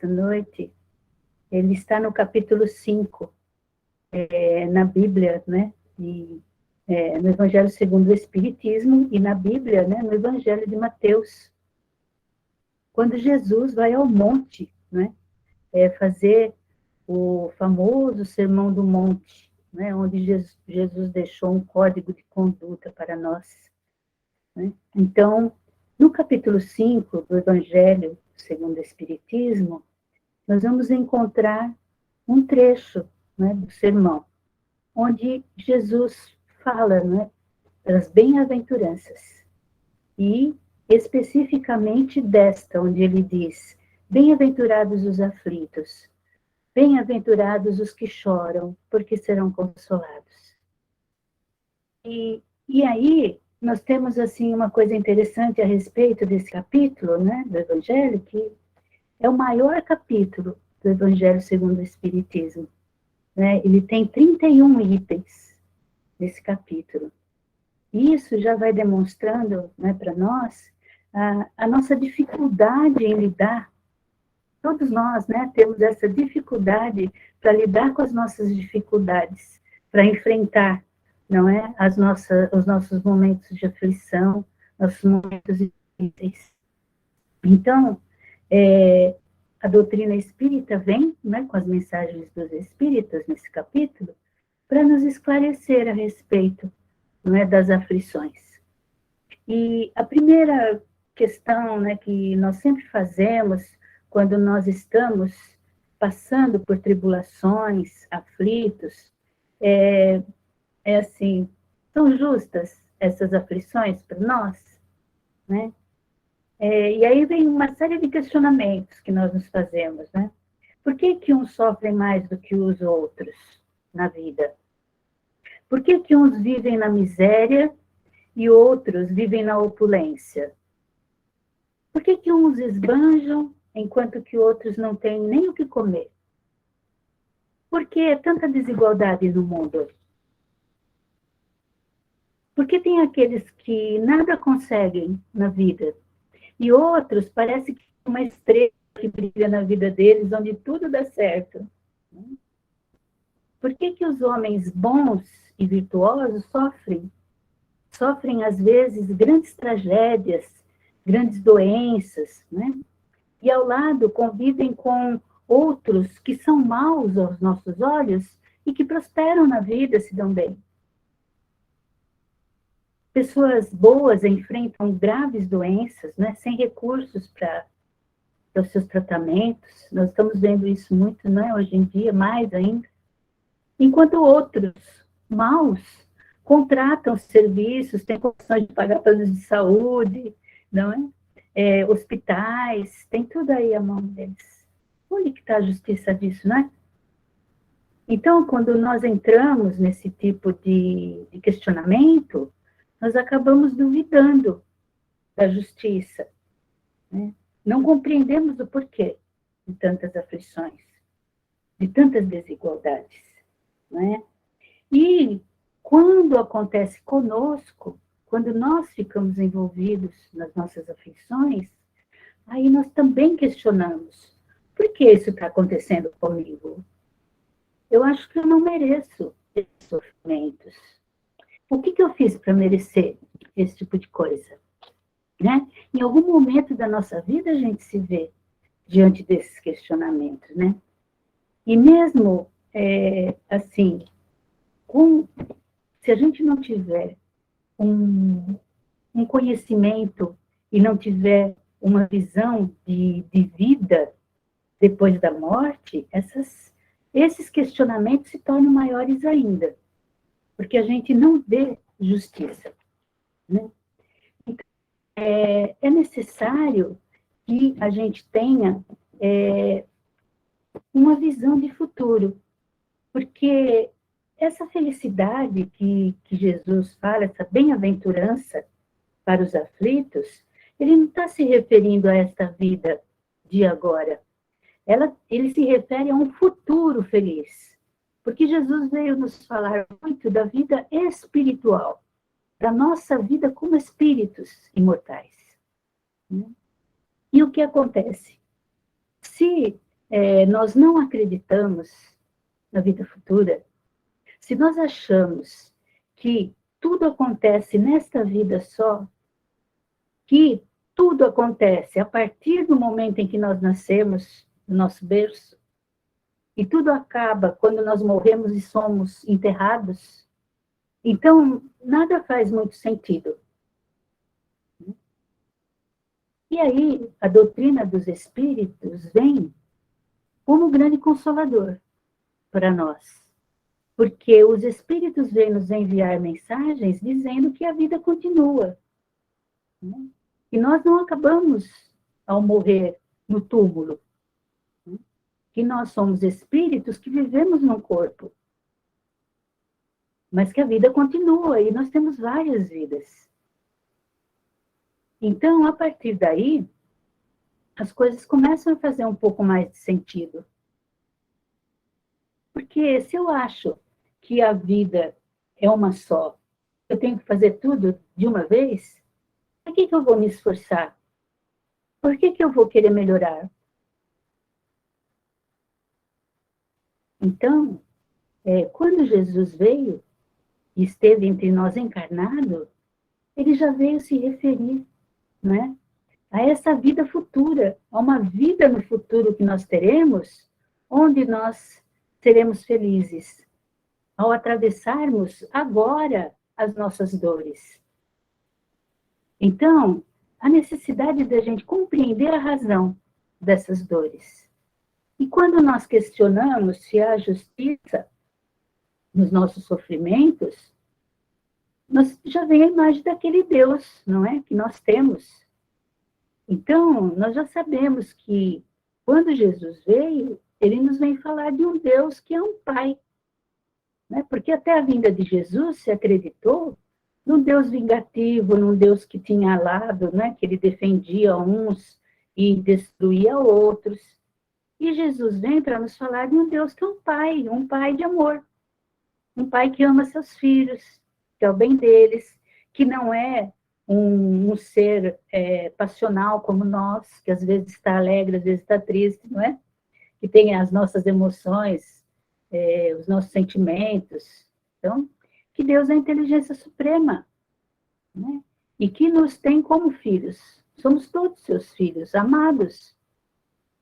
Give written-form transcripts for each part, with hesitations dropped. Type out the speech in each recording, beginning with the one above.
nesta noite, ele está no capítulo 5, na Bíblia, né? No Evangelho segundo o Espiritismo, e na Bíblia, né? No Evangelho de Mateus. Quando Jesus vai ao monte, né? Fazer o famoso Sermão do Monte, né? Onde Jesus deixou um código de conduta para nós. Né? Então, no capítulo 5 do Evangelho segundo o Espiritismo, nós vamos encontrar um trecho, né, do sermão, onde Jesus fala, né, das bem-aventuranças, e especificamente desta, onde ele diz: bem-aventurados os aflitos, bem-aventurados os que choram, porque serão consolados. E aí, nós temos, assim, uma coisa interessante a respeito desse capítulo, né, do Evangelho, que é o maior capítulo do Evangelho segundo o Espiritismo. Né? Ele tem 31 itens nesse capítulo. E isso já vai demonstrando, né, para nós a nossa dificuldade em lidar. Todos nós, né, temos essa dificuldade para lidar com as nossas dificuldades, para enfrentar, não é, os nossos momentos de aflição, nossos momentos difíceis. Então, a doutrina espírita vem, né, com as mensagens dos espíritas nesse capítulo, para nos esclarecer a respeito, não é, das aflições. E a primeira questão, né, que nós sempre fazemos quando nós estamos passando por tribulações, aflitos, é assim: são justas essas aflições para nós? Né? E aí vem uma série de questionamentos que nós nos fazemos, né? Por que uns sofrem mais do que os outros na vida? Por que uns vivem na miséria e outros vivem na opulência? Por que uns esbanjam enquanto que outros não têm nem o que comer? Por que tanta desigualdade no mundo? Por que tem aqueles que nada conseguem na vida e outros parece que uma estrela que brilha na vida deles, onde tudo dá certo? Por que os homens bons e virtuosos sofrem? Sofrem, às vezes, grandes tragédias, grandes doenças, né? E ao lado convivem com outros que são maus aos nossos olhos e que prosperam na vida, se dão bem. Pessoas boas enfrentam graves doenças, né, sem recursos para os seus tratamentos. Nós estamos vendo isso muito, né, hoje em dia, mais ainda. Enquanto outros, maus, contratam serviços, têm condições de pagar planos de saúde, não é? Hospitais, tem tudo aí à mão deles. Onde que está a justiça disso, né? Então, quando nós entramos nesse tipo de questionamento, nós acabamos duvidando da justiça, né? Não compreendemos o porquê de tantas aflições, de tantas desigualdades, né? E quando acontece conosco, quando nós ficamos envolvidos nas nossas aflições, aí nós também questionamos: por que isso está acontecendo comigo? Eu acho que eu não mereço esses sofrimentos. O que eu fiz para merecer esse tipo de coisa? Né? Em algum momento da nossa vida a gente se vê diante desses questionamentos, né? E mesmo assim, se a gente não tiver um conhecimento e não tiver uma visão de vida depois da morte, esses questionamentos se tornam maiores ainda, porque a gente não vê justiça, né? Então, é necessário que a gente tenha uma visão de futuro, porque essa felicidade que Jesus fala, essa bem-aventurança para os aflitos, ele não está se referindo a esta vida de agora. Ele se refere a um futuro feliz, porque Jesus veio nos falar muito da vida espiritual, da nossa vida como espíritos imortais. E o que acontece? Se nós não acreditamos na vida futura, se nós achamos que tudo acontece nesta vida só, que tudo acontece a partir do momento em que nós nascemos no nosso berço, e tudo acaba quando nós morremos e somos enterrados, então nada faz muito sentido. E aí a doutrina dos espíritos vem como um grande consolador para nós, porque os espíritos vêm nos enviar mensagens dizendo que a vida continua, né? E nós não acabamos ao morrer no túmulo, né? Que nós somos espíritos que vivemos num corpo, mas que a vida continua e nós temos várias vidas. Então, a partir daí, as coisas começam a fazer um pouco mais de sentido. Porque se eu acho que a vida é uma só, eu tenho que fazer tudo de uma vez, por que eu vou me esforçar? Por que eu vou querer melhorar? Então, quando Jesus veio e esteve entre nós encarnado, ele já veio se referir, né, a essa vida futura, a uma vida no futuro que nós teremos, onde nós seremos felizes, ao atravessarmos agora as nossas dores. Então, a necessidade da gente compreender a razão dessas dores. E quando nós questionamos se há justiça nos nossos sofrimentos, nós já vem a imagem daquele Deus, não é? Que nós temos. Então, nós já sabemos que quando Jesus veio, ele nos vem falar de um Deus que é um Pai, né? Porque até a vinda de Jesus se acreditou num Deus vingativo, num Deus que tinha lado, né? Que ele defendia uns e destruía outros. E Jesus vem para nos falar de um Deus que é um pai de amor, um pai que ama seus filhos, que é o bem deles, que não é um ser passional como nós, que às vezes está alegre, às vezes está triste, não é? Que tem as nossas emoções, os nossos sentimentos. Então, que Deus é a inteligência suprema, né? E que nos tem como filhos. Somos todos seus filhos, amados.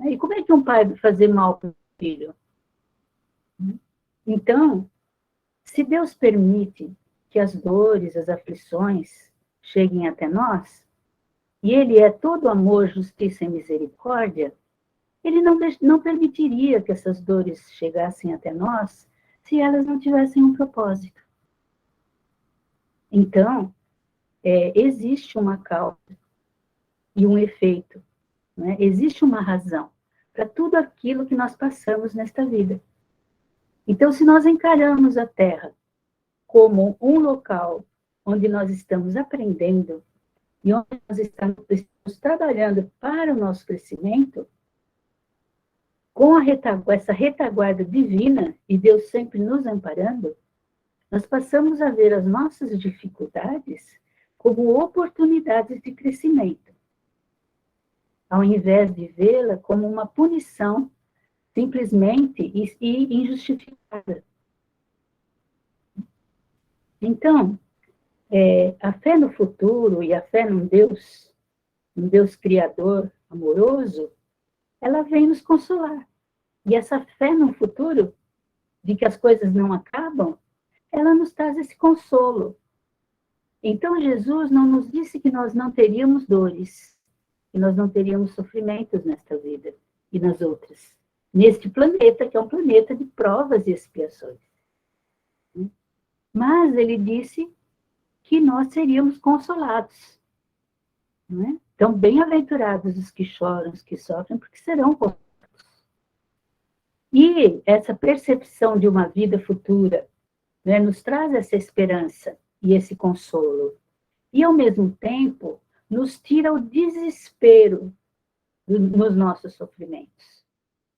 E como é que um pai vai fazer mal para o filho? Então, se Deus permite que as dores, as aflições cheguem até nós, e Ele é todo amor, justiça e misericórdia, Ele não permitiria que essas dores chegassem até nós se elas não tivessem um propósito. Então, existe uma causa e um efeito, né? Existe uma razão para tudo aquilo que nós passamos nesta vida. Então, se nós encaramos a Terra como um local onde nós estamos aprendendo e onde nós estamos trabalhando para o nosso crescimento, com essa retaguarda divina, e Deus sempre nos amparando, nós passamos a ver as nossas dificuldades como oportunidades de crescimento, ao invés de vê-la como uma punição simplesmente e injustificada. Então, a fé no futuro e a fé num Deus criador, amoroso, ela vem nos consolar. E essa fé no futuro, de que as coisas não acabam, ela nos traz esse consolo. Então, Jesus não nos disse que nós não teríamos dores, que nós não teríamos sofrimentos nesta vida e nas outras. Neste planeta, que é um planeta de provas e expiações. Mas ele disse que nós seríamos consolados. Né? Então, bem-aventurados os que choram, os que sofrem, porque serão consolados. E essa percepção de uma vida futura, né, nos traz essa esperança e esse consolo. E, ao mesmo tempo, nos tira o desespero nos nossos sofrimentos.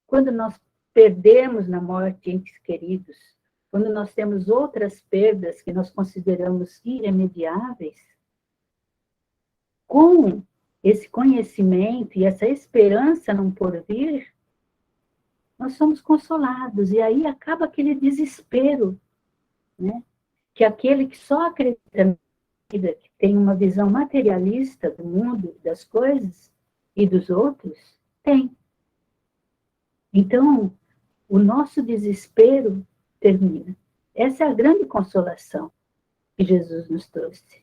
Quando nós perdemos na morte entes queridos, quando nós temos outras perdas que nós consideramos irremediáveis, com esse conhecimento e essa esperança num porvir, nós somos consolados, e aí acaba aquele desespero, né? Que aquele que só acredita na vida, que tem uma visão materialista do mundo, das coisas e dos outros, tem. Então, o nosso desespero termina. Essa é a grande consolação que Jesus nos trouxe.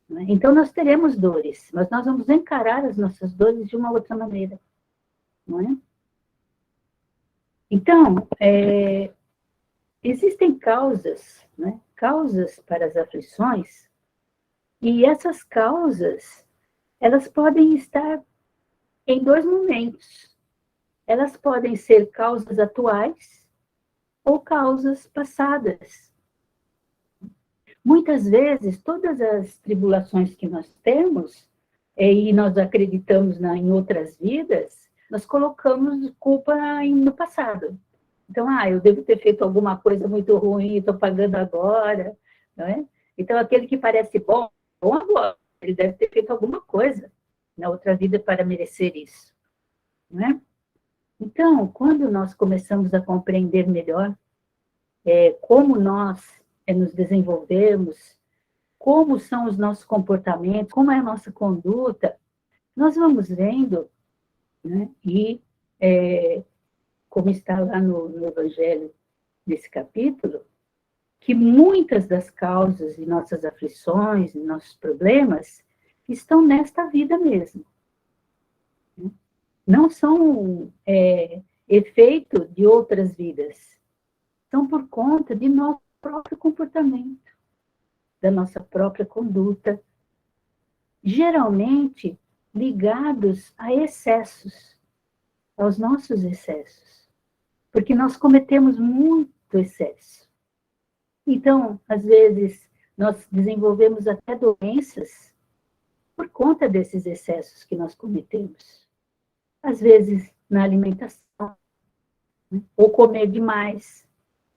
Né? Então, nós teremos dores, mas nós vamos encarar as nossas dores de uma outra maneira. Não é? Então, existem causas, né? Causas para as aflições, e essas causas, elas podem estar em dois momentos. Elas podem ser causas atuais ou causas passadas. Muitas vezes, todas as tribulações que nós temos, e nós acreditamos em outras vidas, nós colocamos culpa no passado. Então, eu devo ter feito alguma coisa muito ruim, estou pagando agora, não é? Então, aquele que parece bom agora, ele deve ter feito alguma coisa na outra vida para merecer isso, não é? Então, quando nós começamos a compreender melhor como nós nos desenvolvemos, como são os nossos comportamentos, como é a nossa conduta, nós vamos vendo, né, e como está lá no Evangelho, nesse capítulo, que muitas das causas de nossas aflições, de nossos problemas, estão nesta vida mesmo. Não são efeito de outras vidas, são por conta de nosso próprio comportamento, da nossa própria conduta, geralmente ligados a excessos, aos nossos excessos, porque nós cometemos muito excesso. Então, às vezes, nós desenvolvemos até doenças por conta desses excessos que nós cometemos. Às vezes, na alimentação, né? Ou comer demais.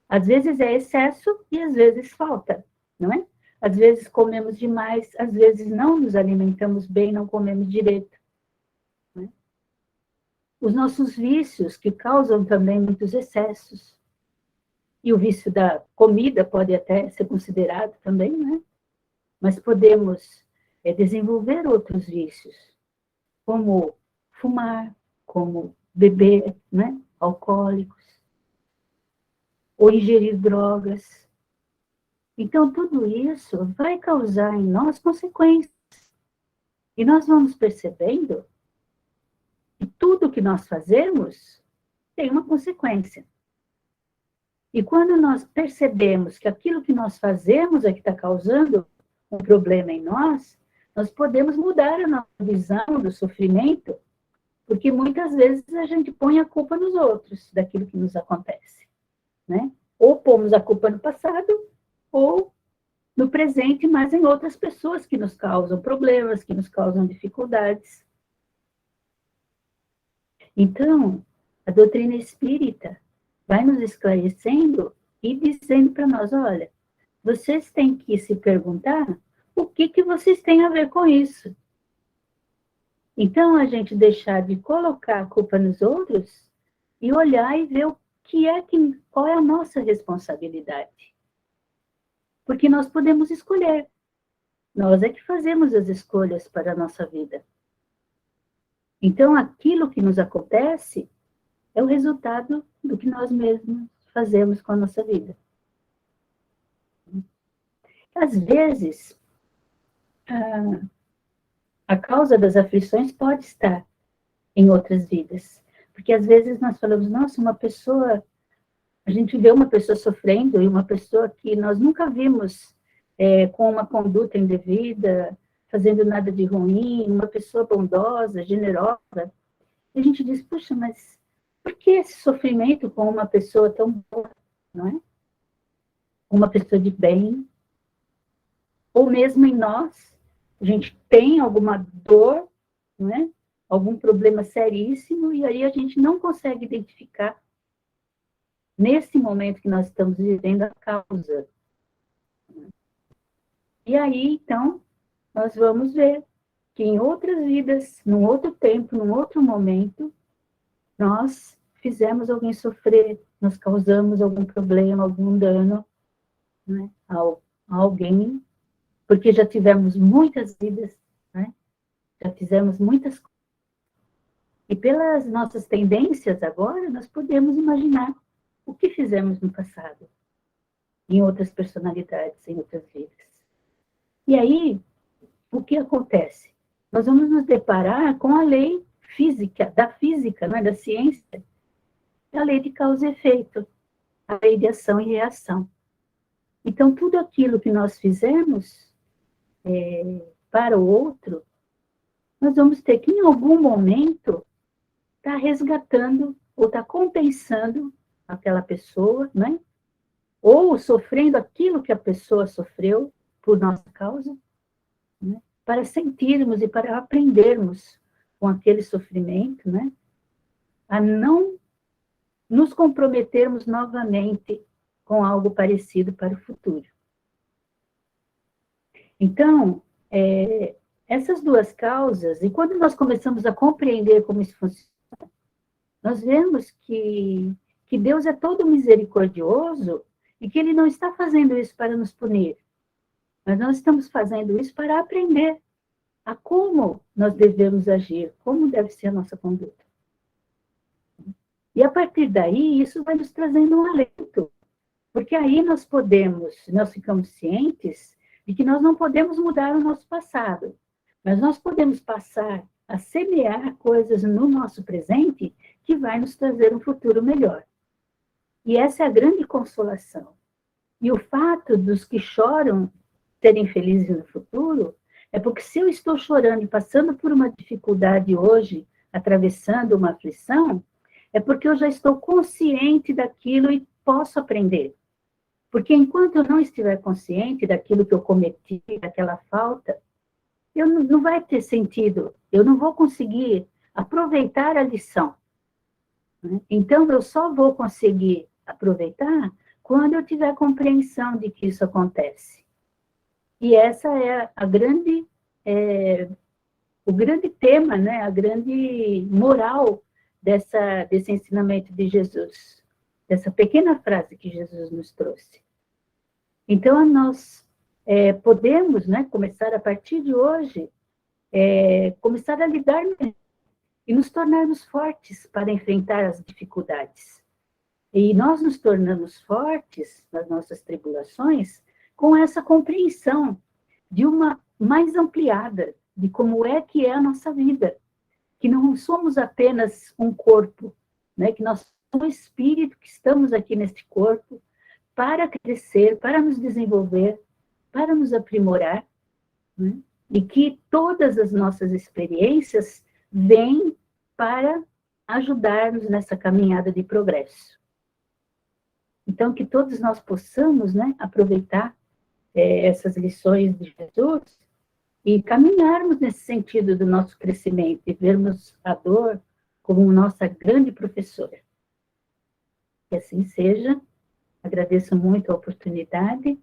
Às vezes é excesso e às vezes falta, não é? Às vezes comemos demais, às vezes não nos alimentamos bem, não comemos direito. Né? Os nossos vícios, que causam também muitos excessos. E o vício da comida pode até ser considerado também, né? Mas podemos desenvolver outros vícios, como fumar, como beber, né? Alcoólicos, ou ingerir drogas. Então, tudo isso vai causar em nós consequências. E nós vamos percebendo que tudo que nós fazemos tem uma consequência. E quando nós percebemos que aquilo que nós fazemos é que está causando um problema em nós, nós podemos mudar a nossa visão do sofrimento, porque muitas vezes a gente põe a culpa nos outros, daquilo que nos acontece, né? Ou pomos a culpa no passado, ou no presente, mas em outras pessoas que nos causam problemas, que nos causam dificuldades. Então, a doutrina espírita vai nos esclarecendo e dizendo para nós, olha, vocês têm que se perguntar o que vocês têm a ver com isso. Então, a gente deixar de colocar a culpa nos outros e olhar e ver qual é a nossa responsabilidade. Porque nós podemos escolher. Nós é que fazemos as escolhas para a nossa vida. Então, aquilo que nos acontece é o resultado do que nós mesmos fazemos com a nossa vida. Às vezes, a causa das aflições pode estar em outras vidas. Porque às vezes nós falamos, nossa, a gente vê uma pessoa sofrendo e uma pessoa que nós nunca vimos com uma conduta indevida, fazendo nada de ruim, uma pessoa bondosa, generosa. E a gente diz, puxa, mas por que esse sofrimento com uma pessoa tão boa, não é? Uma pessoa de bem, ou mesmo em nós, a gente tem alguma dor, não é? Algum problema seríssimo, e aí a gente não consegue identificar, nesse momento que nós estamos vivendo, a causa. E aí, então, nós vamos ver que em outras vidas, num outro tempo, num outro momento, nós fizemos alguém sofrer, nós causamos algum problema, algum dano, né, a alguém, porque já tivemos muitas vidas, né, já fizemos muitas coisas. E pelas nossas tendências agora, nós podemos imaginar o que fizemos no passado, em outras personalidades, em outras vidas. E aí, o que acontece? Nós vamos nos deparar com a lei física, né, da ciência, a lei de causa e efeito, a lei de ação e reação. Então, tudo aquilo que nós fizemos para o outro, nós vamos ter que, em algum momento, estar resgatando ou estar compensando aquela pessoa, né? Ou sofrendo aquilo que a pessoa sofreu por nossa causa, né? Para sentirmos e para aprendermos com aquele sofrimento, né? A não nos comprometermos novamente com algo parecido para o futuro. Então, essas duas causas, e quando nós começamos a compreender como isso funciona, nós vemos que Deus é todo misericordioso e que Ele não está fazendo isso para nos punir, mas nós estamos fazendo isso para aprender a como nós devemos agir, como deve ser a nossa conduta. E a partir daí, isso vai nos trazendo um alento, porque aí nós ficamos cientes de que nós não podemos mudar o nosso passado, mas nós podemos passar a semear coisas no nosso presente que vai nos trazer um futuro melhor. E essa é a grande consolação. E o fato dos que choram serem felizes no futuro é porque se eu estou chorando e passando por uma dificuldade hoje, atravessando uma aflição, é porque eu já estou consciente daquilo e posso aprender. Porque enquanto eu não estiver consciente daquilo que eu cometi, daquela falta, não vai ter sentido, eu não vou conseguir aproveitar a lição. Então, eu só vou conseguir aproveitar quando eu tiver compreensão de que isso acontece. E essa é o grande tema, né, a grande moral desse ensinamento de Jesus, dessa pequena frase que Jesus nos trouxe. Então, nós podemos, né, começar a partir de hoje, começar a lidar e nos tornarmos fortes para enfrentar as dificuldades. E nós nos tornamos fortes nas nossas tribulações com essa compreensão de uma mais ampliada de como é que é a nossa vida, que não somos apenas um corpo, né, que nós somos um espírito que estamos aqui neste corpo para crescer, para nos desenvolver, para nos aprimorar, né, e que todas as nossas experiências vêm para ajudar-nos nessa caminhada de progresso. Então, que todos nós possamos, né, aproveitar essas lições de Jesus e caminharmos nesse sentido do nosso crescimento e vermos a dor como nossa grande professora. Que assim seja. Agradeço muito a oportunidade